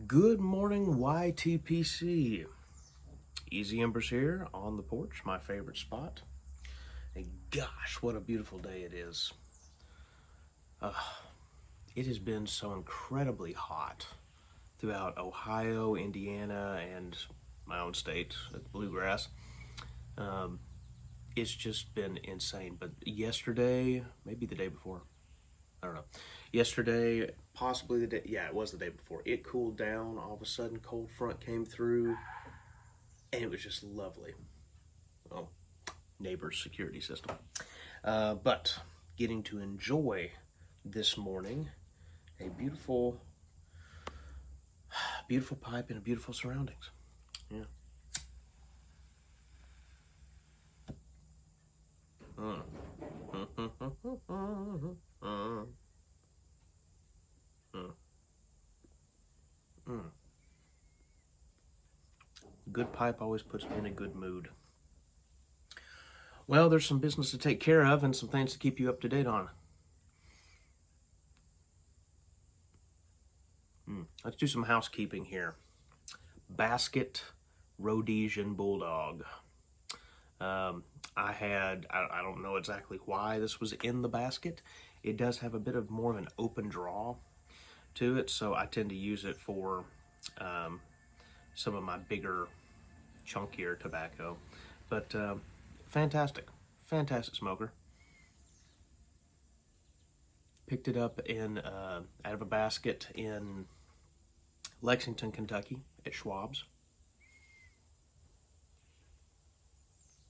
Good morning, YTPC. Easy Embers here on the porch, my favorite spot. And gosh, what a beautiful day it is. It has been so incredibly hot throughout Ohio, Indiana, and my own state, Bluegrass. It's just been insane. But yesterday, maybe the day before, I don't know. Yesterday, possibly the day, yeah, it was the day before. It cooled down. All of a sudden, cold front came through, and it was just lovely. Well, neighbor's security system. But getting to enjoy this morning a beautiful, beautiful pipe and beautiful surroundings. Yeah. Good pipe always puts me in a good mood. Well, there's some business to take care of and some things to keep you up to date on. Let's do some housekeeping here. Basket Rhodesian Bulldog. I don't know exactly why this was in the basket. It does have a bit of more of an open draw to it, so I tend to use it for some of my bigger, chunkier tobacco. But fantastic smoker. Picked it up out of a basket in Lexington, Kentucky at Schwab's.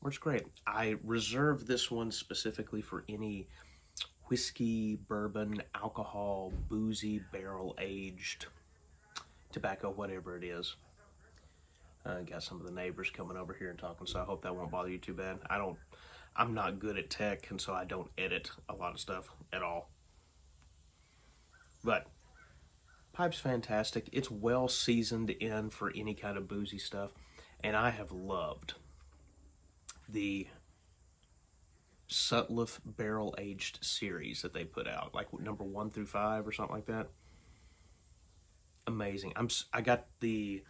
Works great. I reserve this one specifically for any whiskey, bourbon, alcohol, boozy, barrel-aged tobacco, whatever it is. Got some of the neighbors coming over here and talking, so I hope that won't bother you too bad. I'm not good at tech, and so I don't edit a lot of stuff at all. But pipe's fantastic. It's well seasoned in for any kind of boozy stuff, and I have loved the Sutliff barrel aged series that they put out, like number 1 through 5 or something like that. Amazing. I got the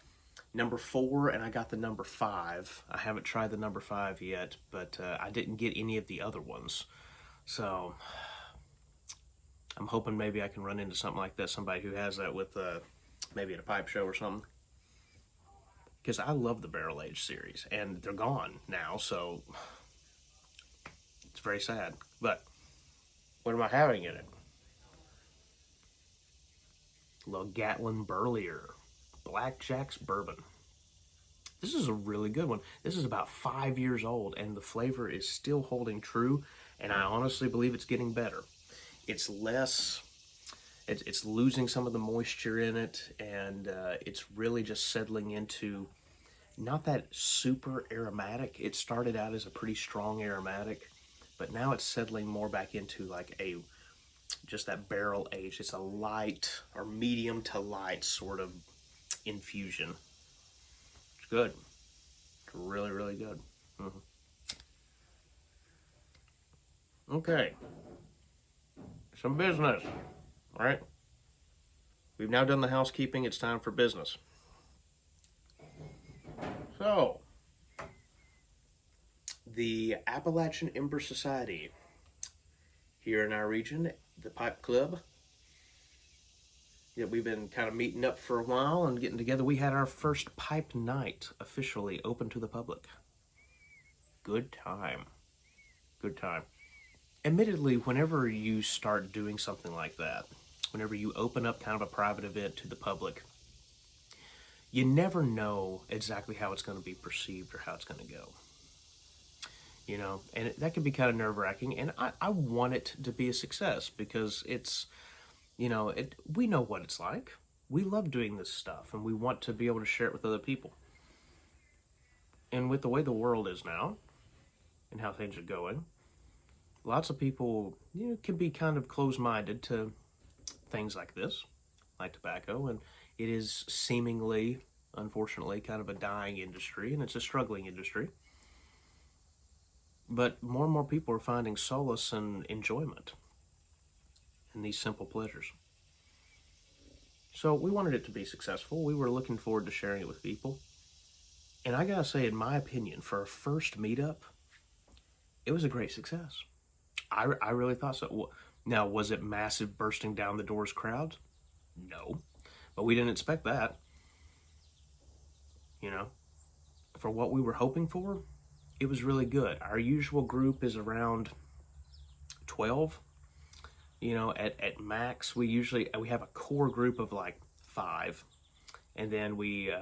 number 4 and I got the number 5. I haven't tried the number 5 yet, but I didn't get any of the other ones. So I'm hoping maybe I can run into something like that, somebody who has that with maybe at a pipe show or something. Because I love the barrel aged series, and they're gone now, so it's very sad. But what am I having in it? A little Gatlin Burlier Blackjack's Bourbon. This is a really good one. This is about 5 years old, and the flavor is still holding true, and I honestly believe it's getting better. It's less, it's losing some of the moisture in it, and it's really just settling into not that super aromatic. It started out as a pretty strong aromatic, but now it's settling more back into like just that barrel age. It's a light or medium to light sort of infusion. It's good. It's really, really good. Okay. Some business, all right? We've now done the housekeeping. It's time for business. So, the Appalachian Ember Society here in our region, the Pipe Club, that we've been kind of meeting up for a while and getting together. We had our first pipe night officially open to the public. Good time. Good time. Admittedly, whenever you start doing something like that, whenever you open up kind of a private event to the public, you never know exactly how it's going to be perceived or how it's going to go. You know, and that can be kind of nerve-wracking, and I want it to be a success because it's, you know, we know what it's like. We love doing this stuff, and we want to be able to share it with other people. And with the way the world is now, and how things are going, lots of people, you know, can be kind of closed-minded to things like this, like tobacco, and it is seemingly, unfortunately, kind of a dying industry, and it's a struggling industry. But more and more people are finding solace and enjoyment in these simple pleasures. So we wanted it to be successful. We were looking forward to sharing it with people. And I gotta say, in my opinion, for a first meetup, it was a great success. I really thought so. Now, was it massive bursting down the doors crowds? No. But we didn't expect that. You know, for what we were hoping for, it was really good. Our usual group is around 12. You know, at max, we have a core group of like 5. And then we,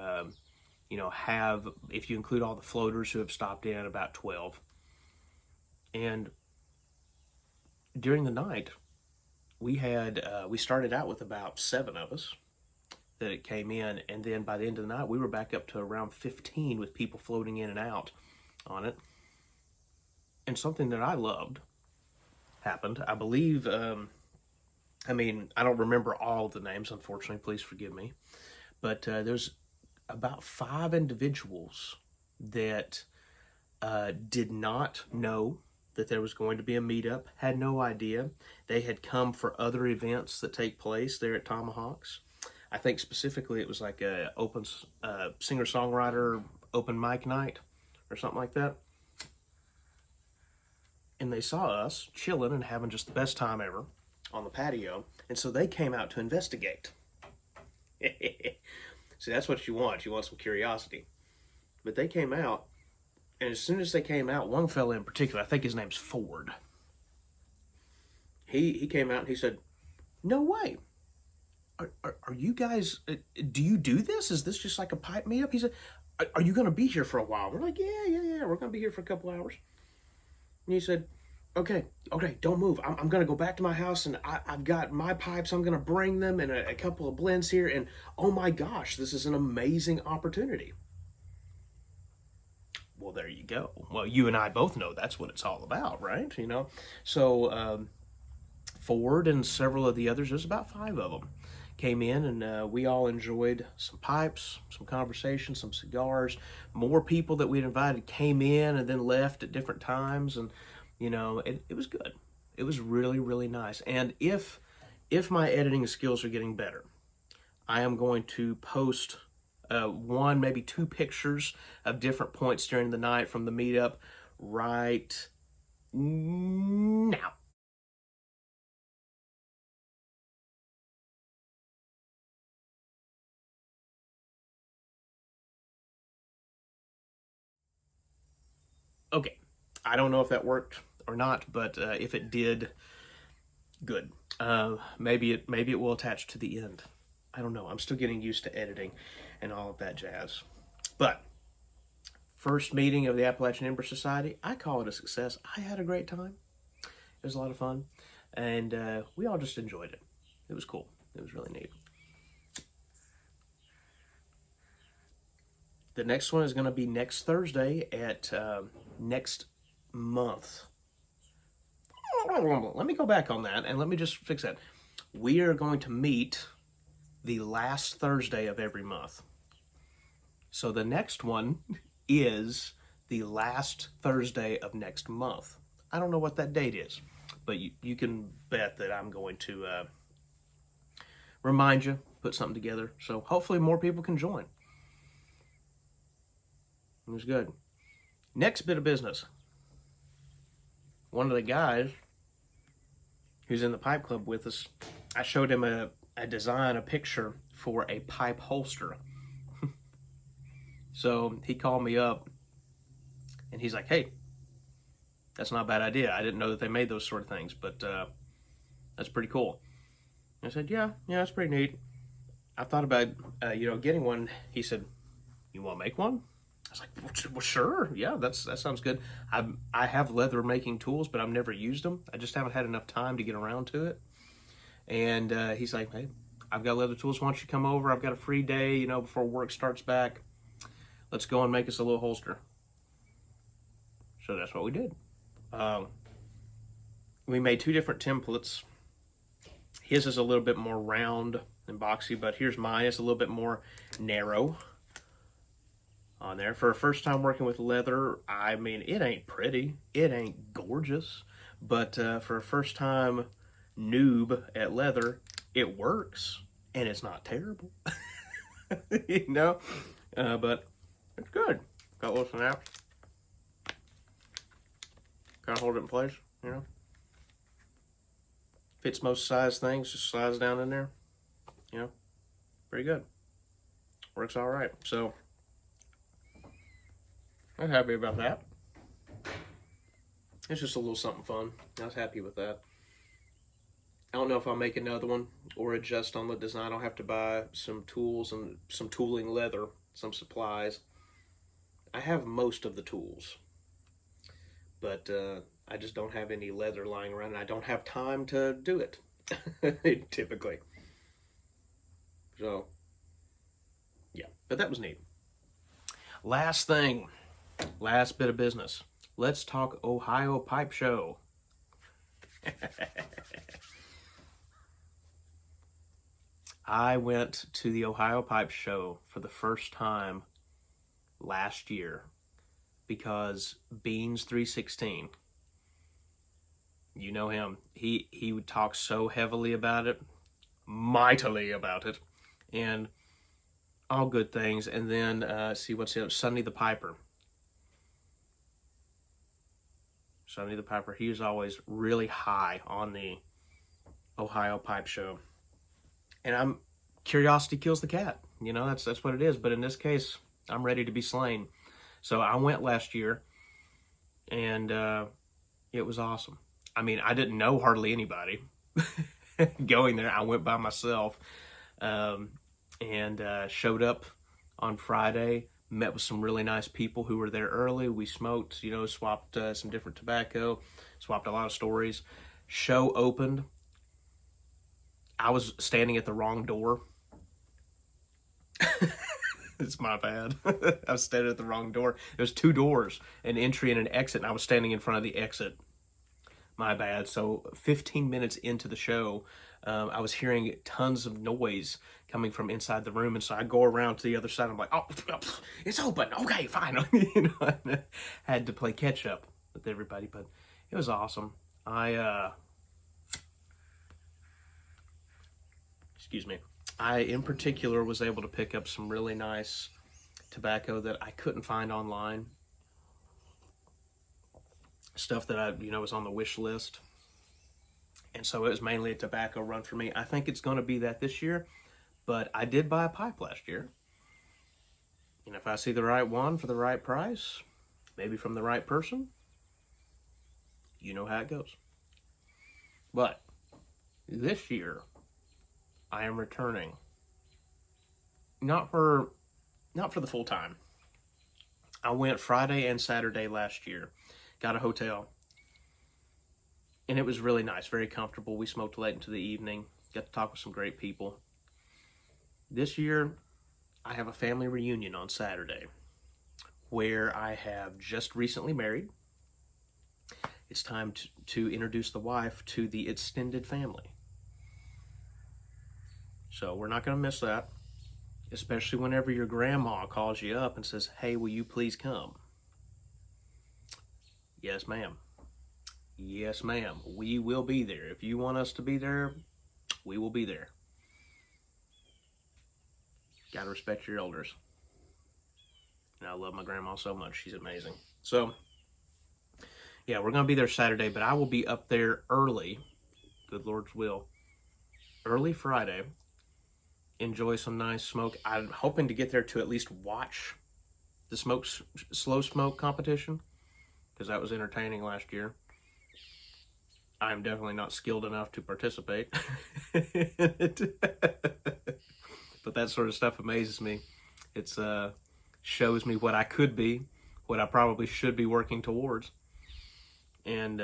have, if you include all the floaters who have stopped in, about 12. And during the night, we started out with about 7 of us that it came in, and then by the end of the night, we were back up to around 15 with people floating in and out on it. And something that I loved happened. I believe, I don't remember all the names, unfortunately, please forgive me. But there's about 5 individuals that did not know that there was going to be a meetup, had no idea. They had come for other events that take place there at Tomahawks. I think specifically it was like a open singer-songwriter open mic night or something like that. And they saw us chilling and having just the best time ever on the patio. And so they came out to investigate. See, that's what you want. You want some curiosity. But they came out, and as soon as they came out, one fella in particular, I think his name's Ford. He came out and he said, "No way. Are you guys, do you do this? Is this just like a pipe meetup?" He said, "Are you going to be here for a while?" We're like, yeah, we're going to be here for a couple hours. And he said, okay, don't move. I'm going to go back to my house, and I've got my pipes. I'm going to bring them and a couple of blends here. And oh my gosh, this is an amazing opportunity. Well, there you go. Well, you and I both know that's what it's all about, right? So Ford and several of the others, there's about 5 of them, came in, and we all enjoyed some pipes, some conversation, some cigars. More people that we'd invited came in and then left at different times, and it was good. It was really, really nice. And if my editing skills are getting better, I am going to post 1, maybe 2 pictures of different points during the night from the meetup right now. Okay, I don't know if that worked or not, but if it did, good. Maybe it will attach to the end. I don't know. I'm still getting used to editing and all of that jazz. But first meeting of the Appalachian Ember Society, I call it a success. I had a great time. It was a lot of fun, and we all just enjoyed it. It was cool. It was really neat. The next one is going to be next Thursday at next month. Let me go back on that and let me just fix that. We are going to meet the last Thursday of every month. So the next one is the last Thursday of next month. I don't know what that date is, but you can bet that I'm going to remind you, put something together. So hopefully more people can join. It was good. Next bit of business. One of the guys who's in the pipe club with us, I showed him a design, a picture for a pipe holster. So he called me up and he's like, "Hey, that's not a bad idea. I didn't know that they made those sort of things, but that's pretty cool." I said, yeah, that's pretty neat. I thought about, getting one. He said, "You want to make one?" I was like, "Well, sure. Yeah, that sounds good." I have leather making tools, but I've never used them. I just haven't had enough time to get around to it. And he's like, "Hey, I've got leather tools. Why don't you come over? I've got a free day, before work starts back. Let's go and make us a little holster." So that's what we did. We made 2 different templates. His is a little bit more round and boxy, but here's mine. It's a little bit more narrow on there. For a first time working with leather, it ain't pretty. It ain't gorgeous. But for a first time noob at leather, it works. and it's not terrible, you know, but it's good. Got little snaps. Kind of hold it in place, you know. Fits most size things, just slides down in there, you know. Pretty good. Works all right. So I'm happy about that. It's just a little something fun. I was happy with that. I don't know if I'll make another one or adjust on the design. I'll have to buy some tools and some tooling leather, some supplies. I have most of the tools, but I just don't have any leather lying around, and I don't have time to do it, typically. So, yeah, but that was neat. Last thing, last bit of business. Let's talk Ohio Pipe Show. I went to the Ohio Pipe Show for the first time last year because Beans 316, you know him, he would talk so heavily about it, mightily about it, and all good things. And then see what's the other, Sonny the Piper. Sonny the Piper, he was always really high on the Ohio Pipe Show. And curiosity kills the cat. You know, that's what it is. But in this case, I'm ready to be slain. So I went last year, and it was awesome. I mean, I didn't know hardly anybody going there. I went by myself, and showed up on Friday, met with some really nice people who were there early. We smoked, you know, swapped some different tobacco, swapped a lot of stories. Show opened. I was standing at the wrong door. It's my bad. I was standing at the wrong door. There's two doors, an entry and an exit, and I was standing in front of the exit. My bad. So 15 minutes into the show, I was hearing tons of noise coming from inside the room, and so I go around to the other side. I'm like, oh, it's open. Okay, fine. You know, I had to play catch up with everybody, but it was awesome. Excuse me. I, in particular, was able to pick up some really nice tobacco that I couldn't find online. Stuff that was on the wish list. And so it was mainly a tobacco run for me. I think it's going to be that this year, but I did buy a pipe last year. And if I see the right one for the right price, maybe from the right person, you know how it goes. But this year, I am returning. Not for the full time. I went Friday and Saturday last year. Got a hotel. And it was really nice, very comfortable. We smoked late into the evening. Got to talk with some great people. This year, I have a family reunion on Saturday where I have just recently married. It's time to introduce the wife to the extended family. So we're not going to miss that, especially whenever your grandma calls you up and says, hey, will you please come? Yes, ma'am. Yes, ma'am. We will be there. If you want us to be there, we will be there. Got to respect your elders. And I love my grandma so much. She's amazing. So, yeah, we're going to be there Saturday, but I will be up there early, good Lord's will, early Friday. Enjoy some nice smoke. I'm hoping to get there to at least watch the slow smoke competition, because that was entertaining last year. I'm definitely not skilled enough to participate. But that sort of stuff amazes me. It shows me what I could be, what I probably should be working towards. And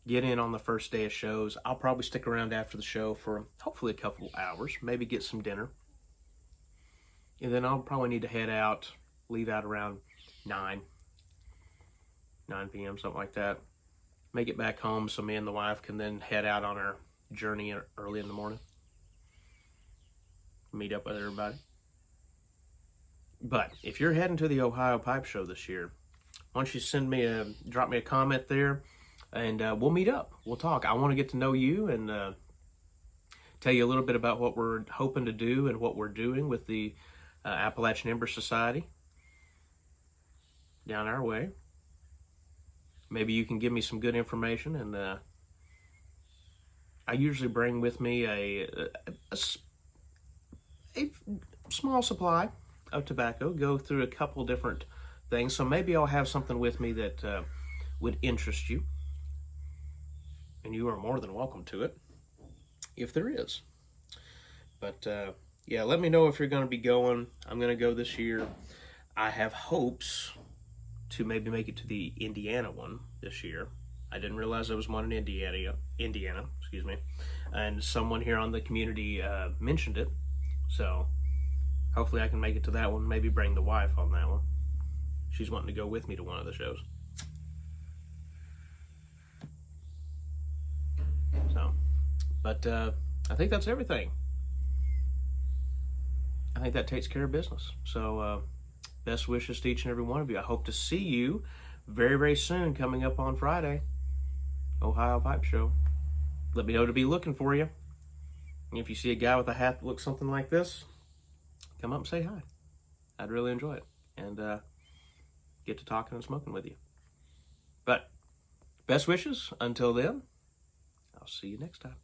get in on the first day of shows. I'll probably stick around after the show for hopefully a couple hours, maybe get some dinner. And then I'll probably need to leave out around 9 p.m., something like that. Make it back home so me and the wife can then head out on our journey early in the morning. Meet up with everybody. But if you're heading to the Ohio Pipe Show this year, why don't you drop me a comment there, and we'll meet up. We'll talk. I want to get to know you and tell you a little bit about what we're hoping to do and what we're doing with the Appalachian Ember Society down our way. Maybe you can give me some good information, and I usually bring with me a small supply of tobacco, go through a couple different things, so maybe I'll have something with me that would interest you, and you are more than welcome to it, if there is. But yeah, let me know if you're going to be going. I'm going to go this year. I have hopes to maybe make it to the Indiana one this year. I didn't realize there was one in Indiana, excuse me. And someone here on the community mentioned it. So hopefully I can make it to that one, maybe bring the wife on that one. She's wanting to go with me to one of the shows. So, but I think that's everything. I think that takes care of business. So best wishes to each and every one of you. I hope to see you very, very soon, coming up on Friday. Ohio Pipe Show. Let me know to be looking for you. And if you see a guy with a hat that looks something like this, come up and say hi. I'd really enjoy it. And get to talking and smoking with you. But best wishes. Until then, I'll see you next time.